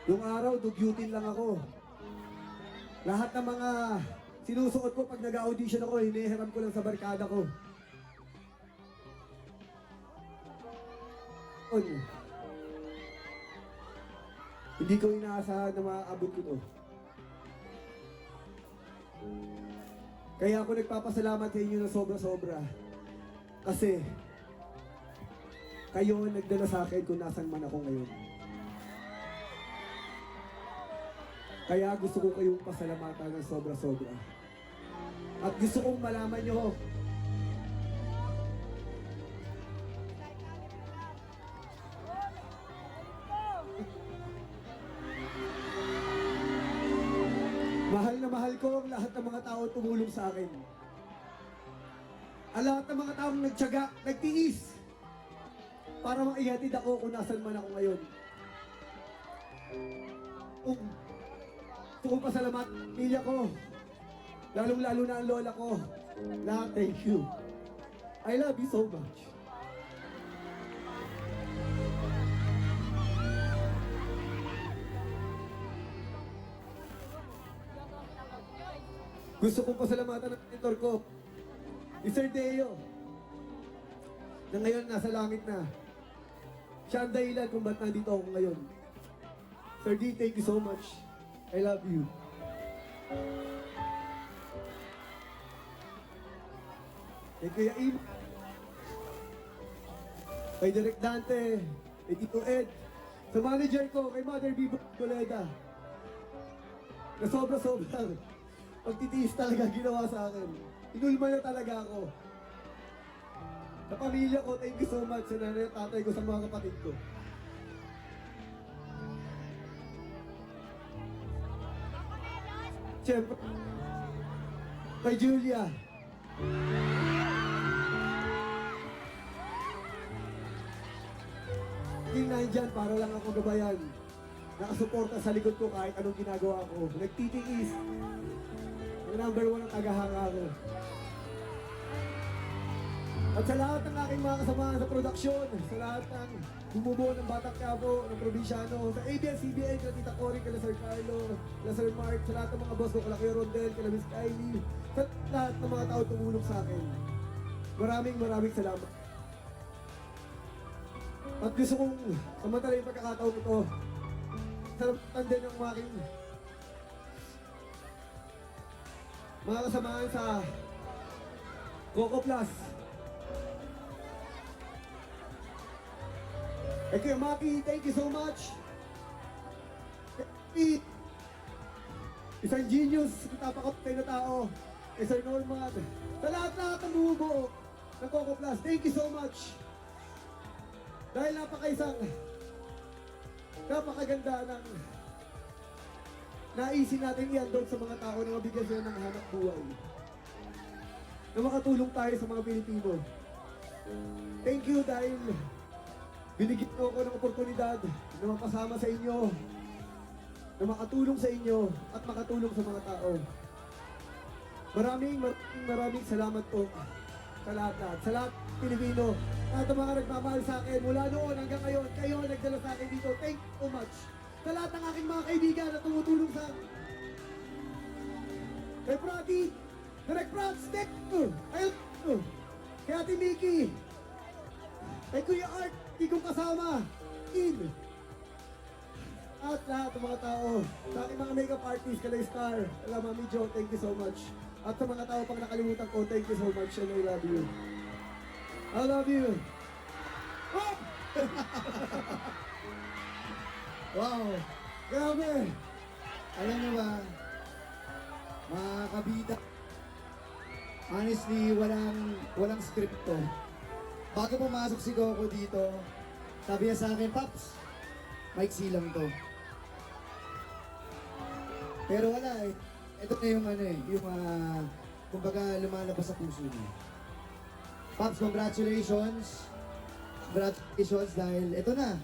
Yung araw, dugyutin lang ako. Lahat ng mga sinusuot ko pag nag-audition ako, hinihiram ko lang sa barkada ko. Hindi ko inaasahan na maaabot ko to. Kaya ako nagpapasalamat sa inyo na sobra-sobra. Kasi kayo ang nagdala sa akin kung nasan man ako ngayon. Kaya gusto ko kayong pasalamatan ng sobra-sobra. At gusto kong malaman nyo, mahal na mahal ko ang lahat ng mga tao tumulong sa akin. Ang lahat ng mga taong nagtiyaga, nagtiis para maihatid ako kung nasan man ako ngayon. Gusto kong pasalamat, pamilya ko, lalong-lalo na ang lola ko. Lahat, thank you. I love you so much. Gusto kong pasalamatan ng editor ko, si Sir Deo, na ngayon nasa langit na. Siya ang dahilan kung ba't nandito ako ngayon. Sir D, thank you so much. I love you. Kay Kuya Im, kay Direk Dante, kay Tito Ed, sa manager ko, kay Mother Bibo Coleda, na sobra-sobra pagtitiis talaga ginawa sa akin. Inulma na talaga ako. Sa pamilya ko, thank you so much sa nanay at tatay ko, sa mga kapatid ko. Siyempre, kay Julia. Hindi nandyan para lang ako gabayan. Nakasuporta sa likod ko kahit anong ginagawa ko. Nagtitiis. Ang number 1 ang tagahanga ko. At sa lahat ng aking mga kasamahan sa produksyon, sa lahat ng bumubuo ng Batang Quiapo, ng probinsyano, sa ABS-CBN, kala Tita Cory, kala Sir Carlo, kala Sir Mark, sa lahat ng mga boss ko, kala Kuya Rondel, kala Miss Kylie, sa lahat ng mga tao tumulong sa akin. Maraming salamat. At gusto kong samantala yung pagkakataon ito, salamatan din ang aking mga kasamahan sa Coco Plus. Kuya Maki, thank you so much. Isang genius, napakapatay na tao. Sir Norman, sa lahat ng bumubuo ng Coco Plus, thank you so much. Dahil napakaganda ng naisin natin i-andog sa mga tao na mabigyan sila ng hanap buhay. Na makatulong tayo sa mga Pilipino. Thank you dahil binigyan ko ako ng oportunidad na mapasama sa inyo, na makatulong sa inyo at makatulong sa mga tao. Maraming salamat po sa lahat. Sa lahat Pilipino, lahat ng mga nagmamahal sa akin mula noon hanggang ngayon, kayo ang nagdala sa akin dito. Thank you so much. Sa lahat ng aking mga kaibigan na tumutulong sa akin. Kay Prati, Direk Prats, thank you. Kay Ate Mickey, kay Kuya Art, hindi kong kasama. At lahat ng mga tao, sa aking mga makeup artist, kay Star, kay Mami Jo, thank you so much. At sa mga tao pang nakalimutan ko, thank you so much and I love you. I love you. Oh! Wow! Grabe! Alam mo ba, mga kabita, honestly, walang script to. Bago pumasok si Coco dito, sabi niya sa akin, Paps, maiksi lang to. Pero wala eh. Ito na yung kumbaga lumalabas sa puso niya. Paps, congratulations. Congratulations dahil ito na.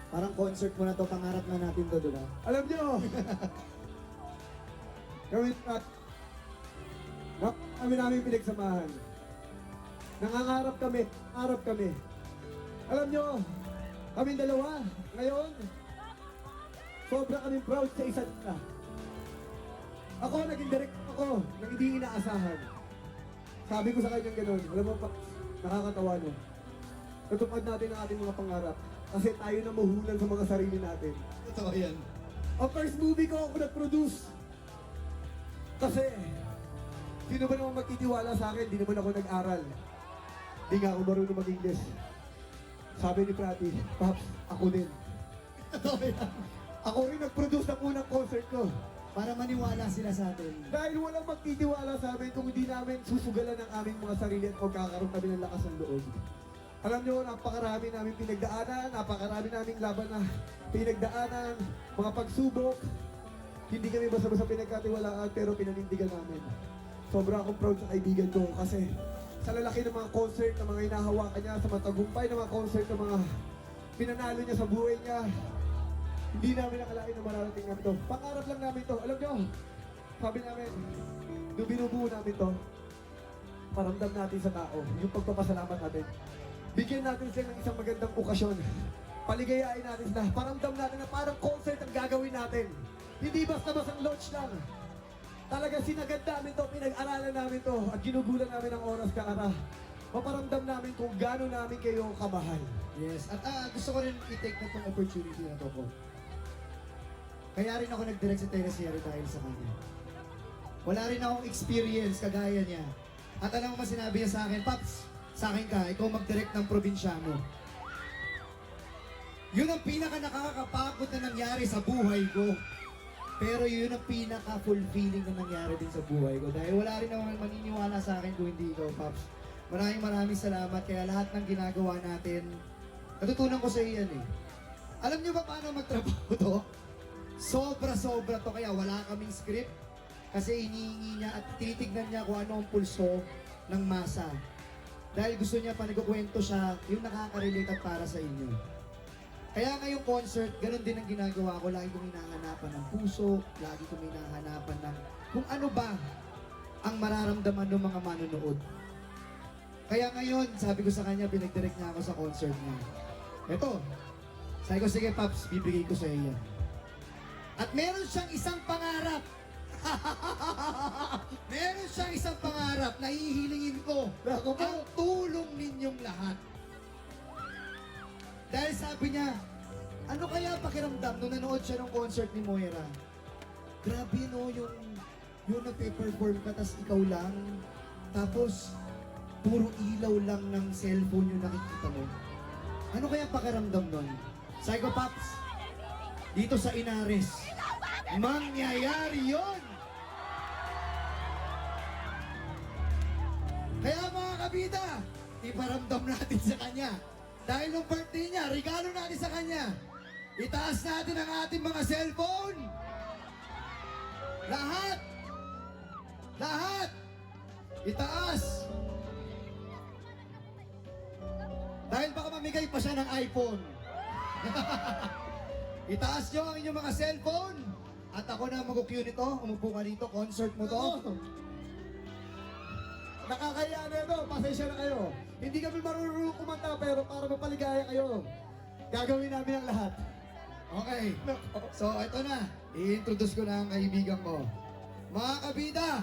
Parang concert mo na to, pangarap na natin to, diba? Alam nyo! Gawin namin pinagsamahan. Nangangarap kami, harap kami. Alam nyo, Kaming dalawa. Ngayon, sobra kaming proud sa isa't isa. Ako, naging direct ako, nang hindi inaasahan. Sabi ko sa kanya gano'n, alam mo pa, nakakatawa no. Natupad natin ang ating mga pangarap. Kasi tayo na mahulan sa mga sarili natin. Totoo yan. Ang first movie ko ako nag-produce. Kasi, sino ba naman magtitiwala sa akin? Di naman ako nag-aral. Di nga ako marunong mag-English. Sabi ni Prati, Paps, ako din. Totoo yan. Ako rin nag-produce ng unang concert ko. Para maniwala sila sa atin. Dahil walang magtitiwala sa amin kung hindi namin susugalan ng aming mga sarili at magkakaroon kami ng lakas ng loob. Alam nyo, napakarami namin pinagdaanan, napakarami naming laban na pinagdaanan, mga pagsubok. Hindi kami basta-basta pinagkatiwalaan pero pinanindigan namin. Sobra akong proud sa kaibigan ko kasi sa lalaki ng mga concert na mga hinahawakan niya, sa matagumpay ng mga concert na mga pinanalo niya sa buhay niya, hindi namin nakalain na mararating namin to. Pangarap lang namin to. Alam nyo, sabi namin, nung binubuo namin to, paramdam natin sa tao, yung pagpapasalamat natin. Bigyan natin sila ng isang magandang okasyon. Paligayain natin sila. Paramdam natin na parang concert ang gagawin natin. Hindi basta-basta launch lang. Talaga sinagad namin to, pinag-aralan namin to, at ginugulan namin ang oras kaara. Maparamdam namin kung gaano namin kayo kamahal. Yes. At gusto ko rin i-take na itong opportunity na to po. Kaya rin ako nag-direct sa teleserye dahil sa kanya. Wala rin akong experience kagaya niya. At alam mo sinabi niya sa akin, Paps, sa akin ka, ikaw mag-direct ng probinsyano. Yun ang pinaka nakakapagod na nangyari sa buhay ko. Pero yun ang pinaka-fulfilling na nangyari din sa buhay ko. Dahil wala rin naman maniniwala sa akin kung hindi ikaw, Paps. Maraming salamat. Kaya lahat ng ginagawa natin, natutunan ko sa iyan eh. Alam niyo ba paano magtrabaho to? Sobra-sobra to. Kaya wala kaming script. Kasi iniingi niya at tinitignan niya kung ano ang pulso ng masa. Dahil gusto niya pa nagkukwento siya, yung nakaka-relate at para sa inyo. Kaya ngayong concert, ganun din ang ginagawa ko. Lagi kong hinahanapan ng puso, lagi kong hinahanapan ng kung ano ba ang mararamdaman ng mga manonood. Kaya ngayon, sabi ko sa kanya, pinag-direct niya ako sa concert niya. Eto, sabi ko, sige Paps, bibigay ko sa iyo yan. At meron siyang isang pangarap. Meron siyang isang pangarap na hihilingin ko ang tulong ninyong lahat. Dahil sabi niya, ano kaya pakiramdam nung nanood siya ng concert ni Moira? Grabe no, yung nagpe-perform ka, tas ikaw lang. Tapos, puro ilaw lang ng cellphone yung nakikita mo. Ano kaya pakiramdam nun? Sabi ko, Paps, dito sa Inares, mangyayari yon. Kaya mga kabida, iparamdam natin sa kanya. Dahil nung birthday niya, regalo natin sa kanya. Itaas natin ang ating mga cellphone. Lahat. Lahat. Itaas. Dahil baka mamigay pa siya ng iPhone. Itaas nyo ang inyong mga cellphone. At ako na mag-cue nito. Umupo ka dito. Concert mo to. Nakakaya na ito, pasensya na kayo. Hindi kami marunong kumanta pero para mapaligaya kayo, gagawin namin ang lahat. Okay. So, ito na. I-introduce ko na ang kaibigan ko. Mga kabida,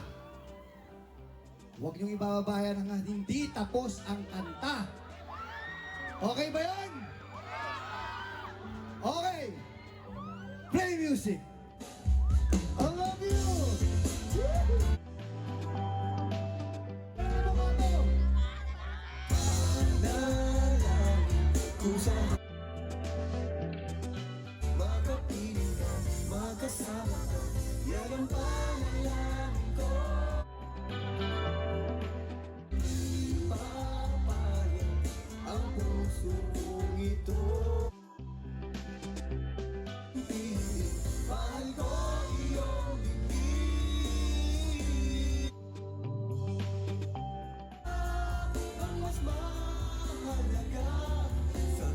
huwag niyong ibababayan hanggang hindi tapos ang kanta. Okay ba yan? Okay. Play music. I love you! Kung saan makapiling ka, makasama ka, yan ang panalangin ko. Papayag ang puso kong ito. Mahal ko iyong ibig. Ang mas mahalaga sa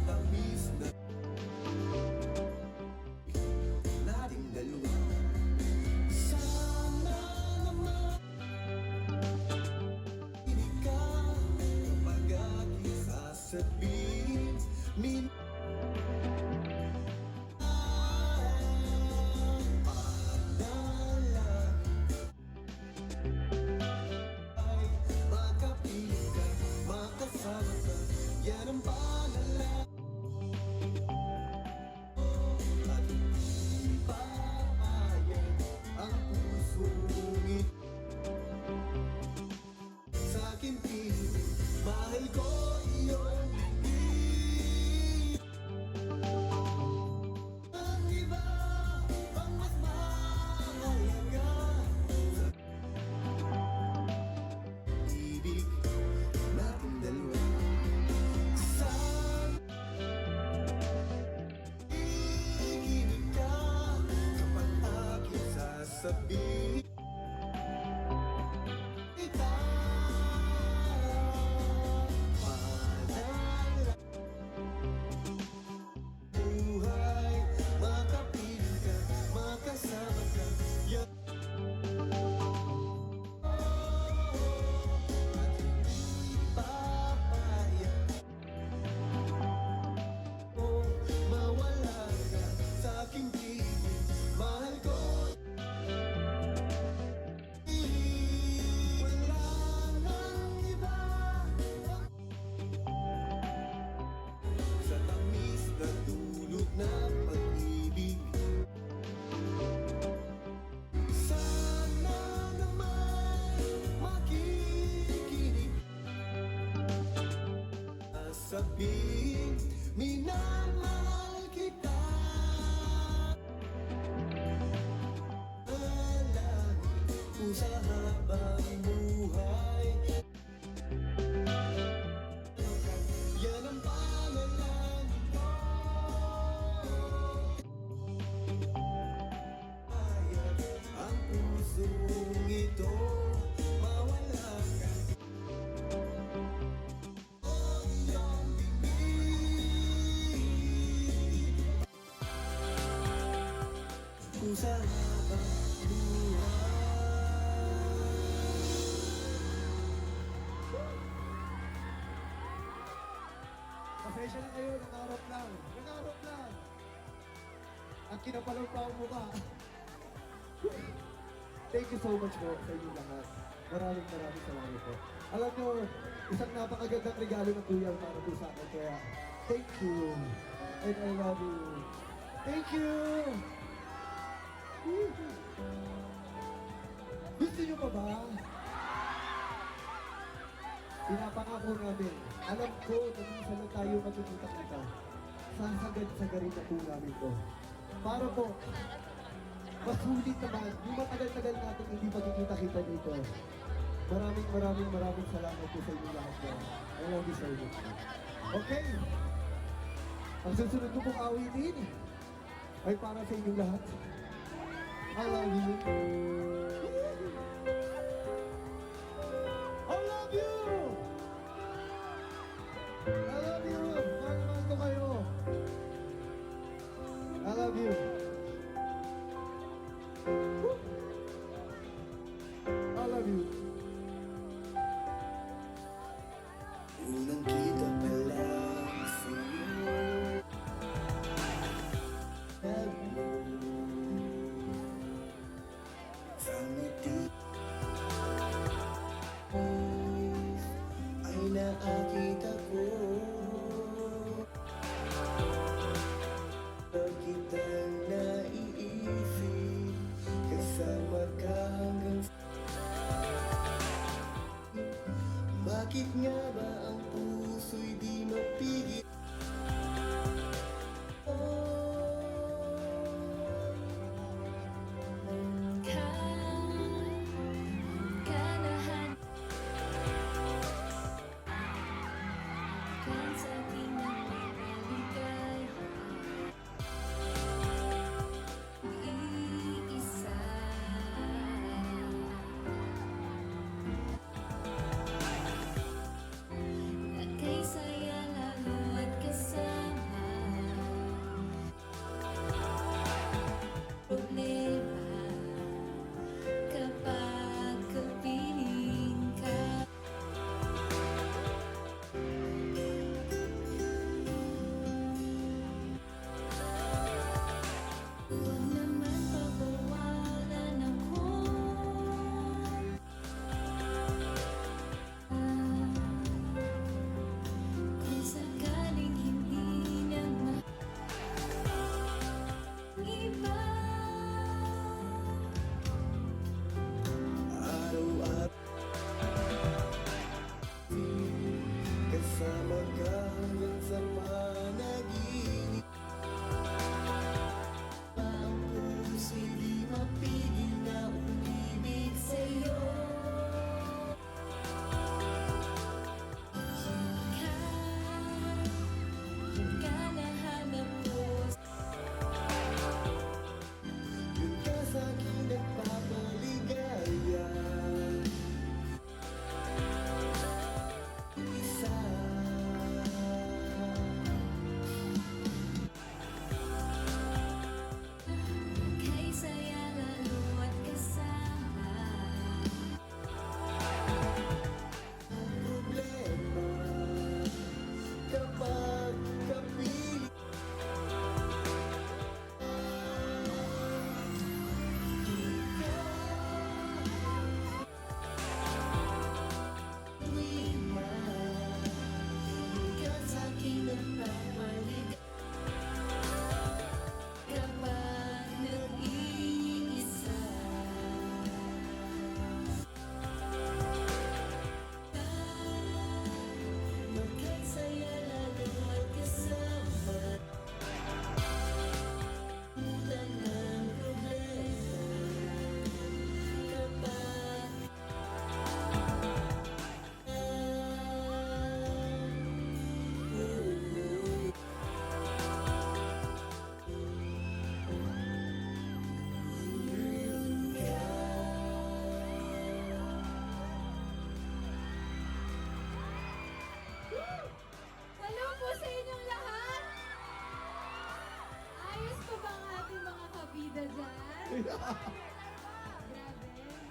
sabihin, minamahal kita. Kung sa habang buhay, yan ang panalangin ko. Ang pusong ito, mawala ka. Iyong bibig, kung sa habang buhay. Pasensya na kayo, nangarap lang. Nangarap lang. Ang kinapalaw pa ang mukha. Thank you so much po sa inyo lahat. Maraming salamat po. Alam nyo, isang napakagandang regalo ng kuya para po sa akin. Kaya, thank you. And I love you. Thank you! Gusto nyo pa ba? Pinapangako namin. Alam ko na minsan lang tayo magkikita-kita. Sasagad-sagarin na po namin to. Para po, masulit naman, yung matagal-tagal natin hindi magkikita-kita dito. Maraming salamat po sa inyo lahat po. I love you so much. Okay. Ang susunod ko pong awitin ay para sa inyong lahat. I love you. I love you! I love you! Mahal ko kayo. I love you. I love you. Unang kita pa lang sa'yo. Love you. Sa ngiti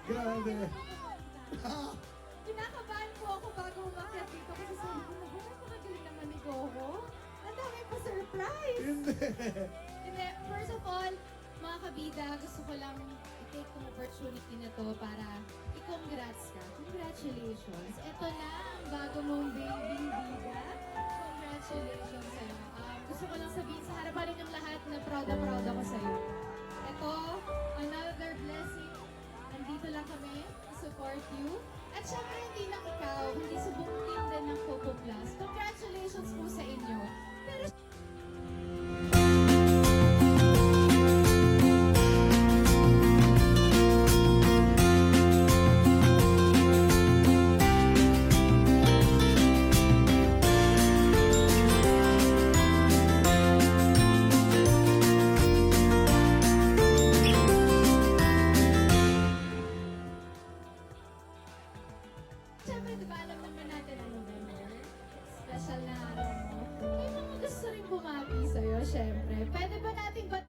Grabe. Kinakabahan po ako bago umakyat dito kasi sabi ko, naku, napakagaling naman ni Goho. Ang dami pa surprise! Hindi. Hindi, first of all, mga kabida, gusto ko lang i-take tong opportunity na to para i-congrats ka. Congratulations! Ito na ang bago mong baby bida. Congratulations sa'yo. Gusto ko lang sabihin sa harapan ng lahat na proud ako sa'yo. Ito, another blessing. Nandito lang kami to support you. At syempre, hindi lang ikaw, hindi sa buong team din ng Coco Plus. Congratulations po sa inyo. Pero syempre, di ba alam naman natin ang November? Special na araw mo. May mga gusto rin bumati sa'yo, syempre. Pwede ba natin ba